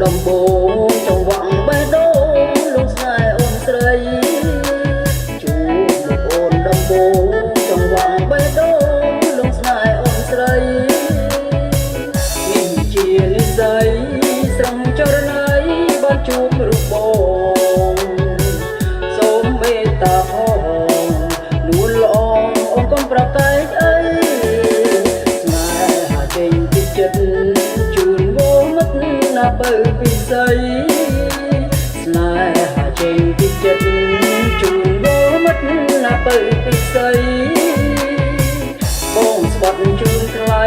ដំបូងចង្វាក់បេះដូងលងស្នេហ៍អូនស្រីជួបមកអូនដំបូងចង្វាក់បេះដូងលងស្នេហ៍អូនស្រីនេះជានិស្ស័យស្រងចរណៃបានជួបរូបបងសូមមេត្តាផងនួនល្អអូនកុំប្រកែកអីស្នេហាចេញពីចិត្តជូនវមិត្តណាបើពិសីស្នេហាចេញពីចិត្តជូនវមិត្តណាបើពិសីបងស្បាត់ជូនថ្លៃ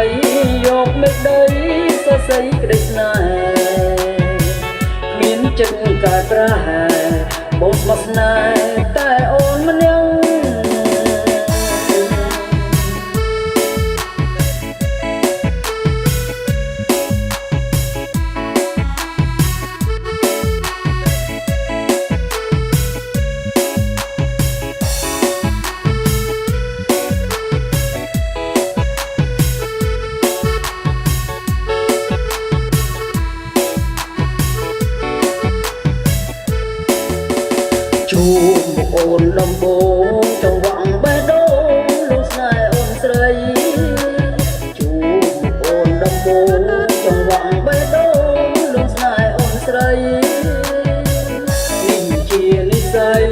យកមេដីសរសៃក្តីស្នេហ៍គ្មានចិត្តកាប្រហែលបងស្មោះស្នេហ៍តែអូនម្នាក់ជួបមកអូនដំបូងចង្វាក់បេះដូងលងស្នេហ៍អូនស្រីជួបមកអូនដំបូងចង្វាក់បេះដូងលងស្នេហ៍អូនស្រីនេះជានិស្ស័យ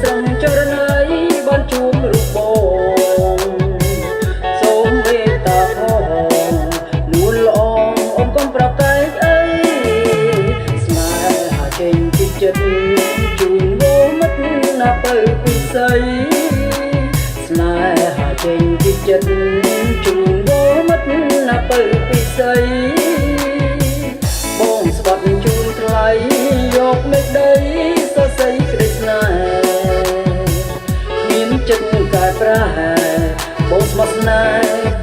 ស្រងចរណៃបានជួបរូបបងសូមមេត្តាផងនួនល្អអូនកុំប្រកែកអីស្នេហាចេញពីចិត្តណាបើពិសីស្នេហាចេញពីចិត្តជូនវមិត្តណាបើពិសីបងស្បាត់ជូនថ្លៃយកមេដីសរសៃក្តីស្នេហ៍មានចិត្តកាយប្រហែលបងស្មោះស្នេហ៍